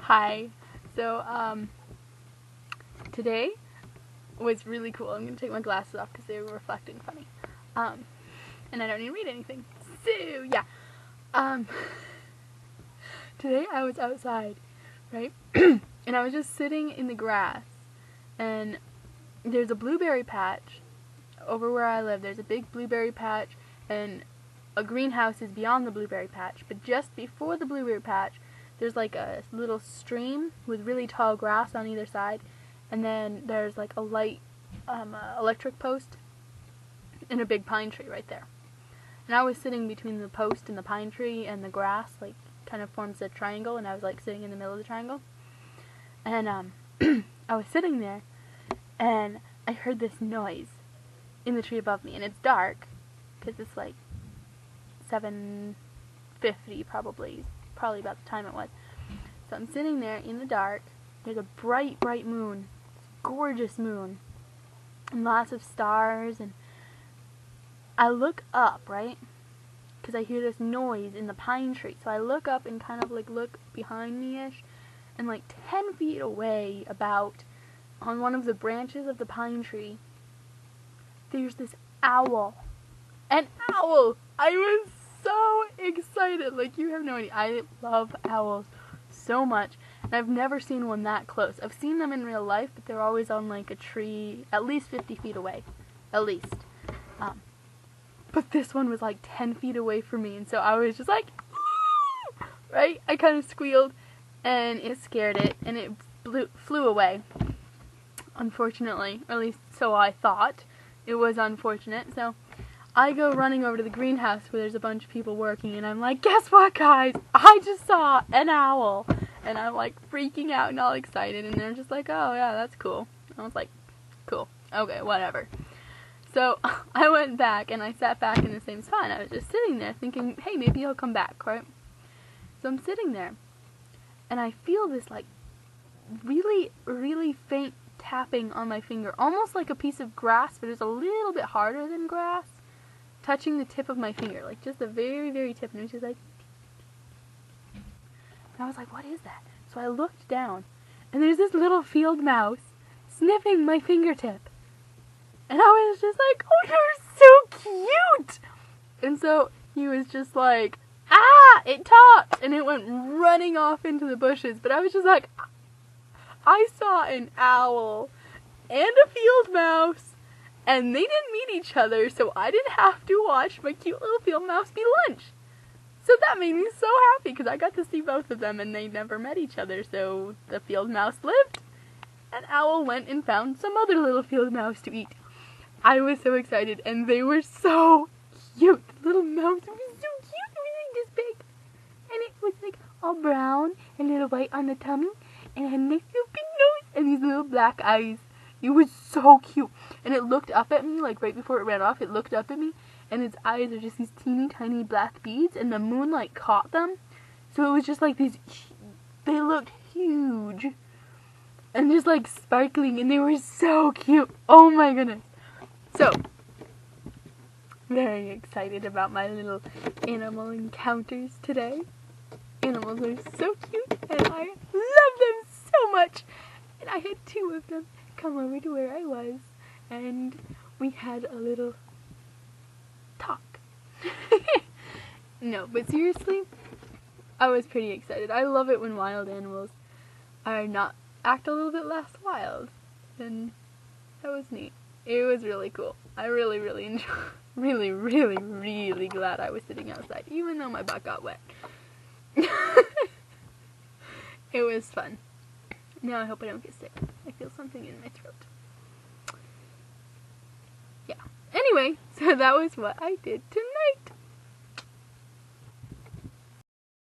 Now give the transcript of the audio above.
Hi. So, today was really cool. I'm going to take my glasses off because they were reflecting funny. And I don't need to read anything. So, yeah. Today I was outside, right? And I was just sitting in the grass. And there's a blueberry patch over where I live. There's a big blueberry patch, and a greenhouse is beyond the blueberry patch. But just before the blueberry patch, there's like a little stream with really tall grass on either side, and then there's like a light electric post and a big pine tree right there. And I was sitting between the post and the pine tree, and the grass like kind of forms a triangle, and I was like sitting in the middle of the triangle. And I was sitting there, and I heard this noise in the tree above me, and it's dark because it's like 7:50 probably about the time it was. So I'm sitting there in the dark. There's a bright moon, gorgeous moon, and lots of stars. And I look up, right, because I hear this noise in the pine tree. So I look up and kind of like look behind me-ish, and like 10 feet away, about on one of the branches of the pine tree, there's this owl. An owl! I was so excited, like you have no idea. I love owls so much, and I've never seen one that close. I've seen them in real life, but they're always on like a tree at least 50 feet away, at least. But this one was like 10 feet away from me, and so I was just like, right? I kind of squealed, and it scared it, and it flew away. Unfortunately, or at least so I thought. It was unfortunate. So I go running over to the greenhouse where there's a bunch of people working, and I'm like, guess what, guys? I just saw an owl. And I'm like freaking out and all excited, and they're just like, oh yeah, that's cool. I was like, cool, okay, whatever. So I went back, and I sat back in the same spot, and I was just sitting there thinking, hey, maybe he'll come back, right? So I'm sitting there, and I feel this like really, really faint tapping on my finger, almost like a piece of grass, but it's a little bit harder than grass, touching the tip of my finger, like just the very, very tip, and it was just like, and I was like, what is that? So I looked down, and there's this little field mouse sniffing my fingertip, and I was just like, oh, you're so cute! And so he was just like, ah, it talked, and it went running off into the bushes, but I was just like, I saw an owl and a field mouse, and they didn't meet each other, so I didn't have to watch my cute little field mouse be lunch. So that made me so happy, because I got to see both of them, and they never met each other, so the field mouse lived, and owl went and found some other little field mouse to eat. I was so excited, and they were so cute. The little mouse was so cute, it was like this big, and it was like all brown and a little white on the tummy, and it had a nice little pink nose and these little black eyes. It was so cute. And it looked up at me, like right before it ran off, it looked up at me, and its eyes are just these teeny tiny black beads, and the moonlight caught them. So it was just like these, they looked huge, and just like sparkling, and they were so cute. Oh my goodness. So, very excited about my little animal encounters today. Animals are so cute, and I love them so much. And I had 2 of them come over to where I was, and we had a little talk. No, but seriously, I was pretty excited. I love it when wild animals act a little bit less wild, and that was neat. It was really cool. I really, really enjoyed. Really, really, really glad I was sitting outside, even though my butt got wet. It was fun. Now I hope I don't get sick. I feel something in my throat. Yeah. Anyway, so that was what I did tonight.